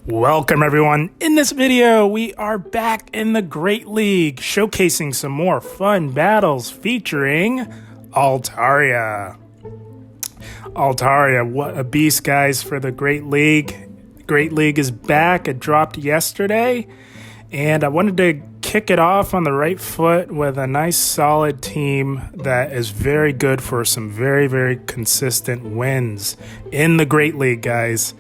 Welcome everyone. In this video, we are back in the Great League, showcasing some more fun battles featuring Altaria. Altaria, what a beast, guys, for the Great League. Great League is back. It dropped yesterday, and I wanted to kick it off on the right foot with a nice solid team that is very good for some very consistent wins in the Great League, guys.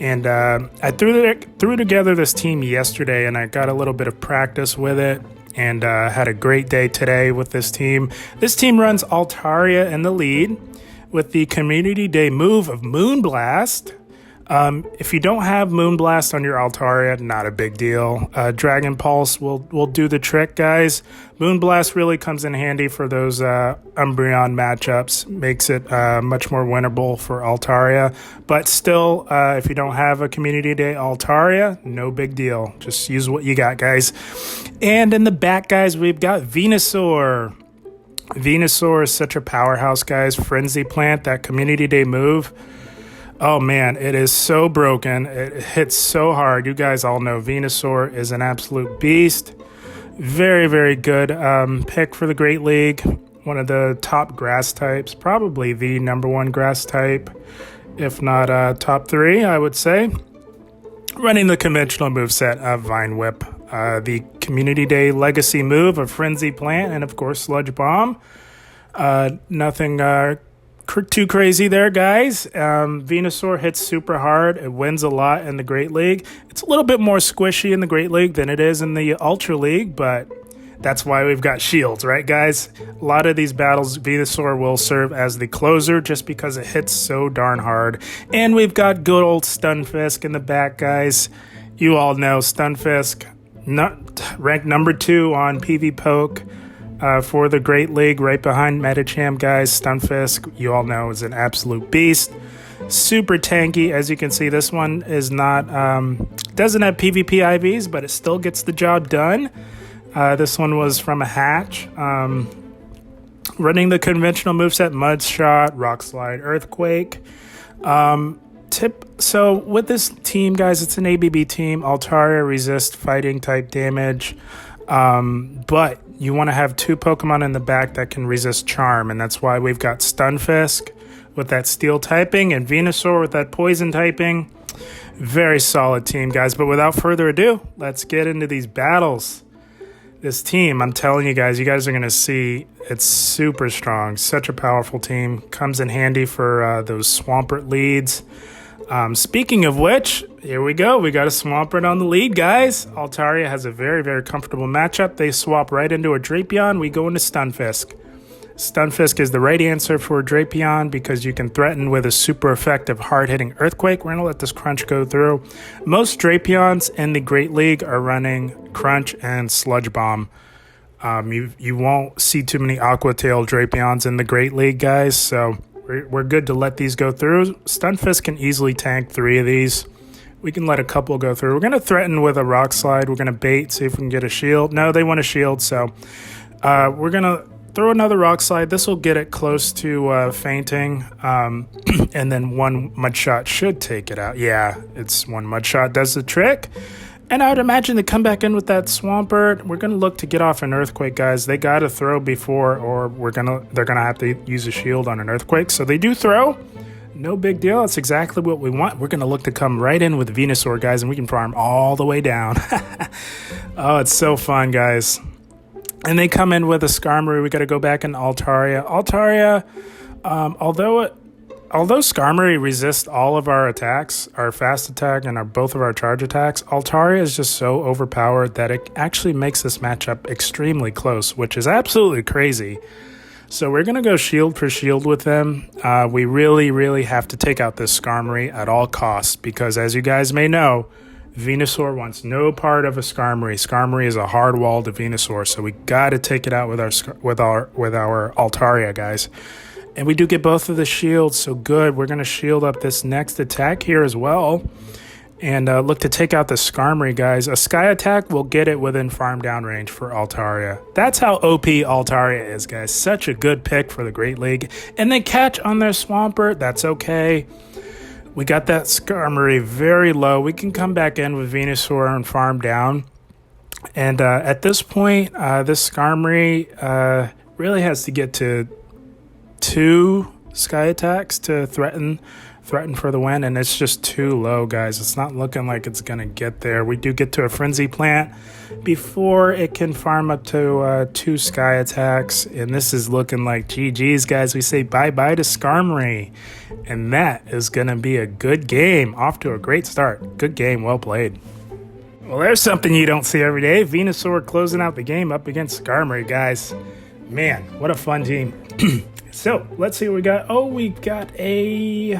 And I threw together this team yesterday, and I got a little bit of practice with it, and had a great day today with this team. This team runs Altaria in the lead with the Community Day move of Moonblast. If you don't have Moonblast on your Altaria, not a big deal. Dragon Pulse will do the trick, guys. Moonblast really comes in handy for those Umbreon matchups. Makes it much more winnable for Altaria. But still, if you don't have a Community Day Altaria, no big deal. Just use what you got, guys. And in the back, guys, we've got Venusaur. Venusaur is such a powerhouse, guys. Frenzy Plant, that Community Day move. Oh man, it is so broken. It hits so hard. You guys all know Venusaur is an absolute beast. Very good pick for the Great League. One of the top grass types, probably the #1 grass type, if not top 3, I would say. Running the conventional moveset of Vine Whip, the Community Day Legacy move of Frenzy Plant, and of course Sludge Bomb. Nothing too crazy there, guys. Venusaur hits super hard. It wins a lot in the Great League. It's a little bit more squishy in the Great League than it is in the Ultra League, but that's why we've got shields, right, guys? A lot of these battles, Venusaur will serve as the closer just because it hits so darn hard. And we've got good old Stunfisk in the back, guys. You all know Stunfisk, ranked #2 on PvPoke. For the Great League, right behind Medicham, guys. Stunfisk, you all know, is an absolute beast. Super tanky. As you can see, this one is not doesn't have PvP IVs, but it still gets the job done. This one was from a hatch. Running the conventional moveset, Mud Shot, Rock Slide, Earthquake. So with this team, guys, it's an ABB team. Altaria resist fighting type damage. But you want to have 2 Pokemon in the back that can resist Charm, and that's why we've got Stunfisk with that Steel typing and Venusaur with that Poison typing. Very solid team, guys. But without further ado, let's get into these battles. This team, I'm telling you guys are going to see it's super strong. Such a powerful team. Comes in handy for those Swampert leads. Speaking of which, here we go. We got a Swampert on the lead, guys. Altaria has a very comfortable matchup. They swap right into a Drapion. We go into Stunfisk. Stunfisk is the right answer for Drapion because you can threaten with a super effective hard-hitting Earthquake. We're going to let this Crunch go through. Most Drapions in the Great League are running Crunch and Sludge Bomb. You won't see too many Aqua Tail Drapions in the Great League, guys, so we're good to let these go through. Stunfisk can easily tank 3 of these. We can let a couple go through. We're going to threaten with a Rock Slide. We're going to bait, see if we can get a shield. No, they want a shield, so we're going to throw another Rock Slide. This will get it close to fainting, and then 1 Mud Shot should take it out. Yeah, it's 1 Mud Shot does the trick. And I would imagine they come back in with that Swampert. We're going to look to get off an Earthquake, guys. They got to throw before, or they're going to have to use a shield on an Earthquake. So they do throw. No big deal. That's exactly what we want. We're going to look to come right in with Venusaur, guys, and we can farm all the way down. Oh, it's so fun, guys. And they come in with a Skarmory. We got to go back in Altaria. Altaria, although Skarmory resists all of our attacks, our fast attack and both of our charge attacks, Altaria is just so overpowered that it actually makes this matchup extremely close, which is absolutely crazy. So we're going to go shield for shield with them. We really have to take out this Skarmory at all costs because, as you guys may know, Venusaur wants no part of a Skarmory. Skarmory is a hard wall to Venusaur, so we got to take it out with our Altaria, guys. And we do get both of the shields, so good. We're going to shield up this next attack here as well. And look to take out the Skarmory, guys. A Sky Attack will get it within farm down range for Altaria. That's how OP Altaria is, guys. Such a good pick for the Great League. And they catch on their Swampert. That's okay. We got that Skarmory very low. We can come back in with Venusaur and farm down. And at this point, this Skarmory really has to get to 2 Sky Attacks to threaten for the win, and it's just too low, guys. It's not looking like it's going to get there. We do get to a Frenzy Plant before it can farm up to 2 Sky Attacks, and this is looking like GG's, guys. We say bye-bye to Skarmory, and that is going to be a good game. Off to a great start. Good game. Well played. Well, there's something you don't see every day. Venusaur closing out the game up against Skarmory, guys. Man, what a fun team. So, let's see what we got. Oh, we got a...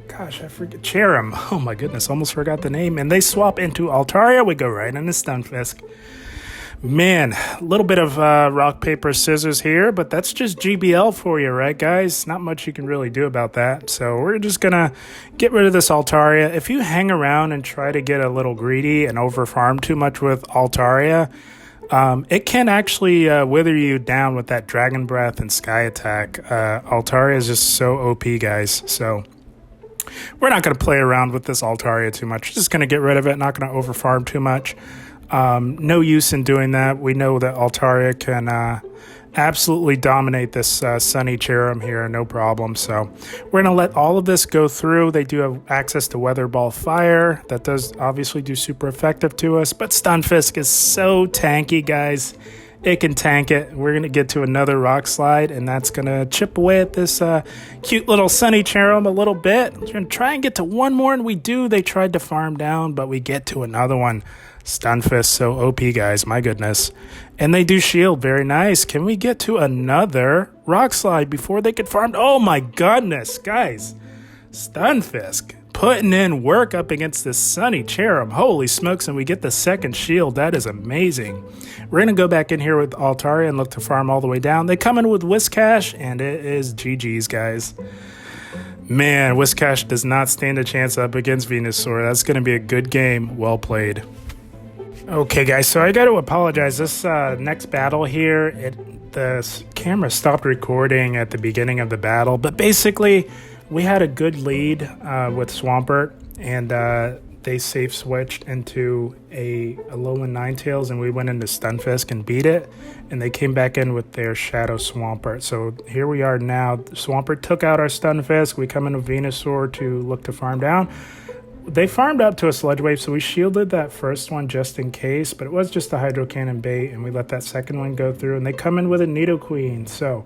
Gosh, I forget. Cherim. Oh my goodness, almost forgot the name. And they swap into Altaria. We go right into Stunfisk. Man, a little bit of rock, paper, scissors here, but that's just GBL for you, right, guys? Not much you can really do about that. So we're just going to get rid of this Altaria. If you hang around and try to get a little greedy and overfarm too much with Altaria, it can actually wither you down with that Dragon Breath and Sky Attack. Altaria is just so OP, guys. So we're not going to play around with this Altaria too much. Just going to get rid of it. Not going to overfarm too much. No use in doing that. We know that Altaria can absolutely dominate this Sunny Cherim here, no problem. So we're going to let all of this go through. They do have access to Weather Ball Fire. That does obviously do super effective to us. But Stunfisk is so tanky, guys. It can tank it. We're going to get to another Rock Slide, and that's going to chip away at this cute little Sunny Cherim a little bit. We're going to try and get to one more, and we do. They tried to farm down, but we get to another one. Stunfisk, so OP, guys. My goodness. And they do shield. Very nice. Can we get to another Rock Slide before they get farmed? Oh, my goodness, guys. Stunfisk putting in work up against this Sunny Cherim. Holy smokes, and we get the second shield. That is amazing. We're going to go back in here with Altaria and look to farm all the way down. They come in with Whiscash, and it is GG's, guys. Man, Whiscash does not stand a chance up against Venusaur. That's going to be a good game. Well played. Okay, guys, so I got to apologize. This next battle here, the camera stopped recording at the beginning of the battle, but basically we had a good lead with Swampert, and they safe switched into a Alolan Ninetales, and we went into Stunfisk and beat it, and they came back in with their Shadow Swampert. So here we are now. Swampert took out our Stunfisk. We come in with Venusaur to look to farm down. They farmed up to a Sludge Wave, so we shielded that first one just in case, but it was just a Hydro Cannon bait, and we let that second one go through, and they come in with a Nidoqueen. So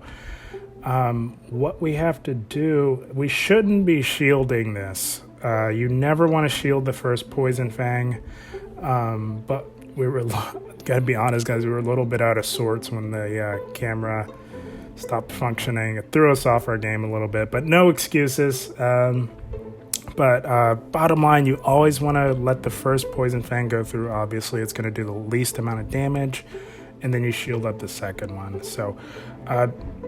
what we have to do, we shouldn't be shielding this. You never want to shield the first Poison Fang, but we were, gotta be honest, guys, we were a little bit out of sorts when the camera stopped functioning. It threw us off our game a little bit, but no excuses. But bottom line, you always want to let the first Poison Fang go through. Obviously, it's going to do the least amount of damage, and then you shield up the second one. So a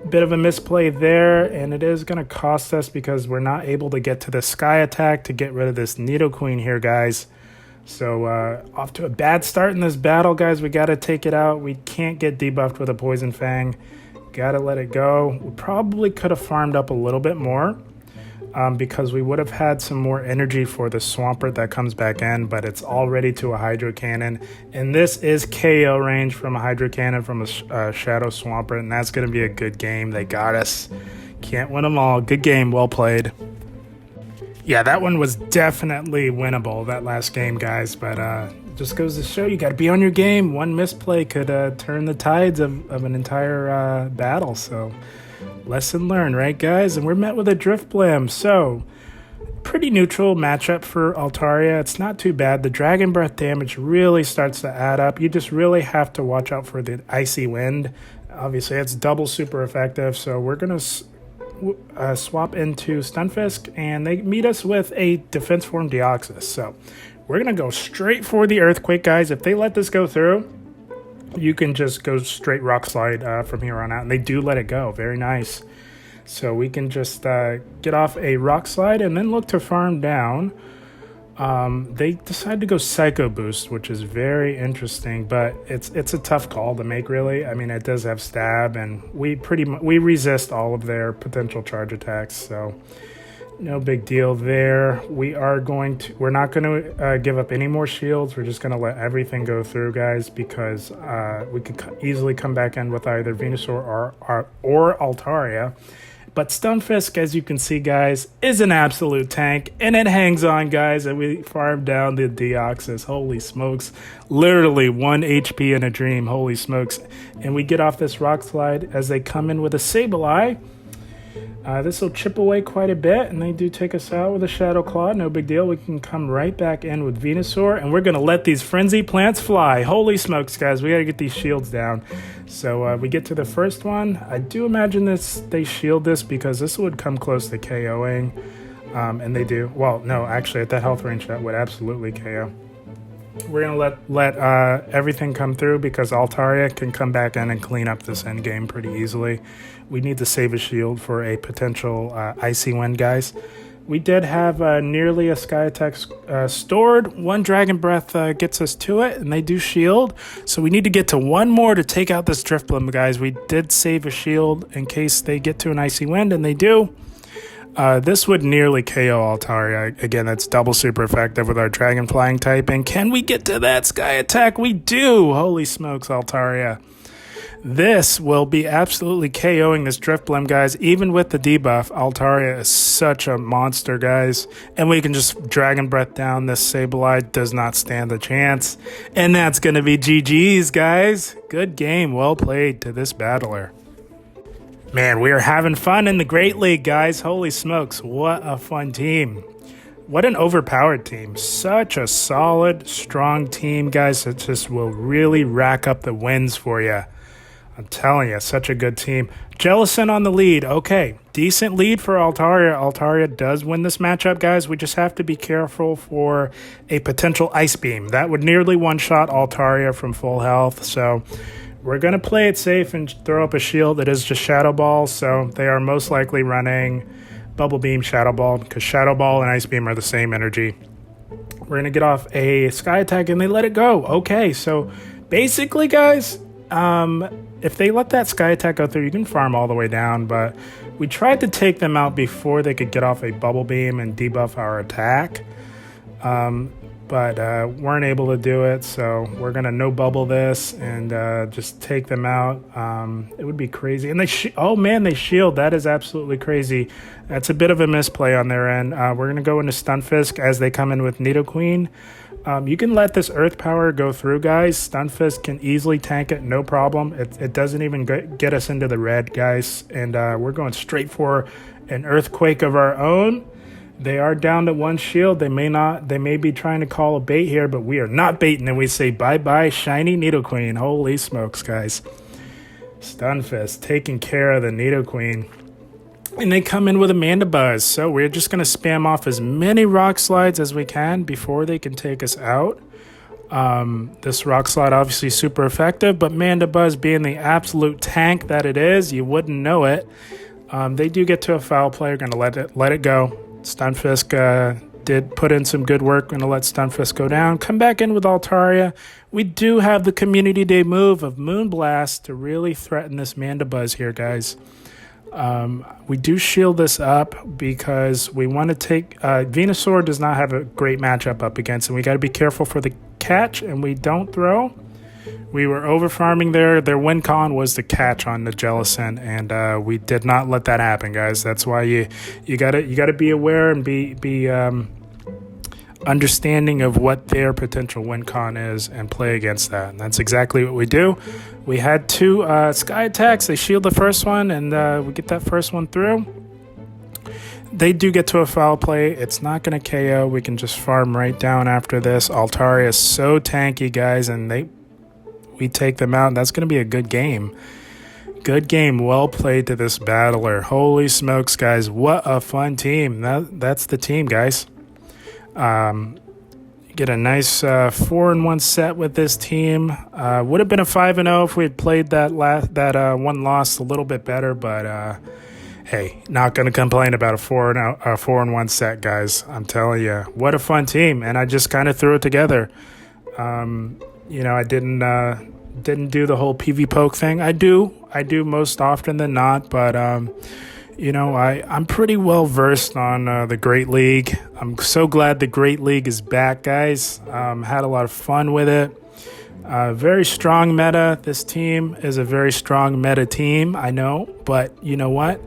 bit of a misplay there, and it is going to cost us because we're not able to get to the Sky Attack to get rid of this Nidoqueen here, guys. So off to a bad start in this battle, guys. We got to take it out. We can't get debuffed with a Poison Fang. Got to let it go. We probably could have farmed up a little bit more. Because we would have had some more energy for the Swampert that comes back in, but it's already to a Hydro Cannon. And this is KO range from a Hydro Cannon from a Shadow Swampert, and that's going to be a good game. They got us. Can't win them all. Good game. Well played. Yeah, that one was definitely winnable, that last game, guys. But just goes to show you got to be on your game. One misplay could turn the tides of an entire battle, so... Lesson learned, right, guys? And we're met with a Drifblim, so pretty neutral matchup for Altaria. It's not too bad. The Dragon Breath damage really starts to add up. You just really have to watch out for the Icy Wind. Obviously, it's double super effective, so we're going to swap into Stunfisk, and they meet us with a Defense Form Deoxys. So we're going to go straight for the Earthquake, guys. If they let this go through, you can just go straight Rock Slide from here on out. And they do let it go. Very nice. So we can just get off a Rock Slide and then look to farm down. They decide to go Psycho Boost, which is very interesting. But it's a tough call to make, really. I mean, it does have Stab. And we resist all of their potential charge attacks. So No big deal there. We're not going to give up any more shields. We're just going to let everything go through, guys, because we could easily come back in with either Venusaur or Altaria. But Stunfisk, as you can see, guys, is an absolute tank, and it hangs on, guys, and we farm down the Deoxys. Holy smokes. Literally 1 HP in a dream. Holy smokes. And we get off this rock slide as they come in with a Sableye. This will chip away quite a bit, and they do take us out with a Shadow Claw. No big deal. We can come right back in with Venusaur, and we're going to let these Frenzy Plants fly. Holy smokes, guys. We got to get these shields down. So we get to the first one. I do imagine they shield this because this would come close to KOing, and they do. Well, no, actually, at that health range, that would absolutely KO. We're going to let everything come through because Altaria can come back in and clean up this end game pretty easily. We need to save a shield for a potential Icy Wind, guys. We did have nearly a Sky Attack stored. 1 Dragon Breath gets us to it, and they do shield. So we need to get to 1 more to take out this Drifblim, guys. We did save a shield in case they get to an Icy Wind, and they do. This would nearly KO Altaria. Again, that's double super effective with our Dragon Flying typing. Can we get to that Sky Attack? We do! Holy smokes, Altaria. This will be absolutely KOing this Drifblim, guys. Even with the debuff, Altaria is such a monster, guys. And we can just Dragon Breath down. This Sableye does not stand a chance. And that's going to be GG's, guys. Good game. Well played to this battler. Man, we are having fun in the Great League, guys. Holy smokes, what a fun team. What an overpowered team. Such a solid, strong team, guys. It just will really rack up the wins for you. I'm telling you, such a good team. Jellicent on the lead. Okay, decent lead for Altaria. Altaria does win this matchup, guys. We just have to be careful for a potential Ice Beam. That would nearly one-shot Altaria from full health, so we're going to play it safe and throw up a shield. It is just Shadow Ball, so they are most likely running Bubble Beam, Shadow Ball, because Shadow Ball and Ice Beam are the same energy. We're going to get off a Sky Attack, and they let it go. Okay, so basically, guys, if they let that Sky Attack go through, you can farm all the way down, but we tried to take them out before they could get off a Bubble Beam and debuff our attack. But weren't able to do it, so we're going to no-bubble this and just take them out. It would be crazy. And oh, man, they shield. That is absolutely crazy. That's a bit of a misplay on their end. We're going to go into Stunfisk as they come in with Nidoqueen. You can let this Earth Power go through, guys. Stunfisk can easily tank it, no problem. It doesn't even get us into the red, guys. And we're going straight for an Earthquake of our own. They are down to 1 shield. They may be trying to call a bait here, but we are not baiting. And we say bye-bye, shiny Nidoqueen. Holy smokes, guys. Stunfisk taking care of the Nidoqueen. And they come in with a Mandibuzz. So we're just going to spam off as many Rock Slides as we can before they can take us out. This Rock Slide obviously super effective, but Mandibuzz being the absolute tank that it is, you wouldn't know it. They do get to a foul play. We're going to let it go. Stunfisk did put in some good work. Going to let Stunfisk go down. Come back in with Altaria. We do have the Community Day move of Moonblast to really threaten this Mandibuzz here, guys. We do shield this up because we want to take... Venusaur does not have a great matchup up against, and we got to be careful for the catch, and we don't throw. We were over farming there. Their win con was the catch on the Jellicent, and we did not let that happen, guys. That's why you gotta be aware and be understanding of what their potential win con is and play against that. And that's exactly what we do. We had 2 Sky Attacks. They shield the first one, and we get that first one through. They do get to a foul play. It's not going to KO. We can just farm right down after this. Altaria is so tanky, guys, and we take them out. That's going to be a good game. Good game. Well played to this battler. Holy smokes, guys. What a fun team. That's the team, guys. Get a nice 4-1 set with this team. Would have been a 5-0 if we had played that one loss a little bit better, but hey, not going to complain about a 4-1 set, guys. I'm telling you, what a fun team, and I just kind of threw it together. I didn't do the whole PV poke thing. I do most often than not, but I'm pretty well versed on the Great League. I'm so glad the Great League is back, guys. Had a lot of fun with it. Very strong meta. This team is a very strong meta team, I know. But you know what?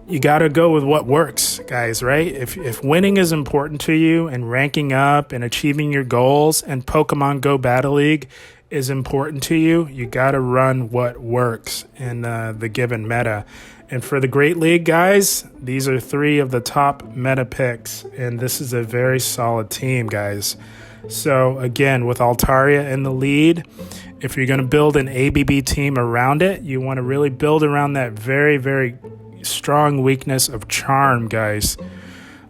You got to go with what works, guys, right? If winning is important to you and ranking up and achieving your goals and Pokemon Go Battle League is important to you, you got to run what works in the given meta. And for the Great League, guys, these are 3 of the top meta picks, and this is a very solid team, guys. So, again, with Altaria in the lead, if you're going to build an ABB team around it, you want to really build around that very, very strong weakness of Charm, guys.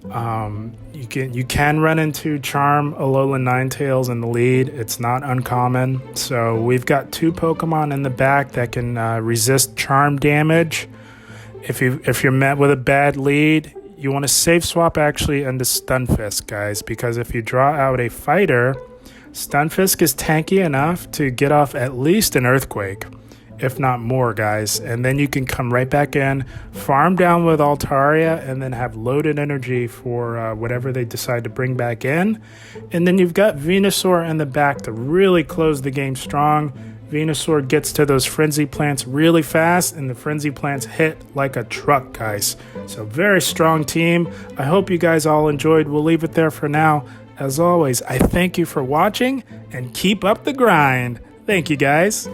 You can run into Charm, Alolan Ninetales in the lead. It's not uncommon. So we've got 2 Pokemon in the back that can resist Charm damage. If you're met with a bad lead, you want to safe swap actually into Stunfisk, guys, because if you draw out a fighter, Stunfisk is tanky enough to get off at least an Earthquake, if not more, guys. And then you can come right back in, farm down with Altaria, and then have loaded energy for whatever they decide to bring back in. And then you've got Venusaur in the back to really close the game strong. Venusaur gets to those Frenzy Plants really fast, and the Frenzy Plants hit like a truck, guys. So very strong team. I hope you guys all enjoyed. We'll leave it there for now. As always, I thank you for watching, and keep up the grind. Thank you, guys.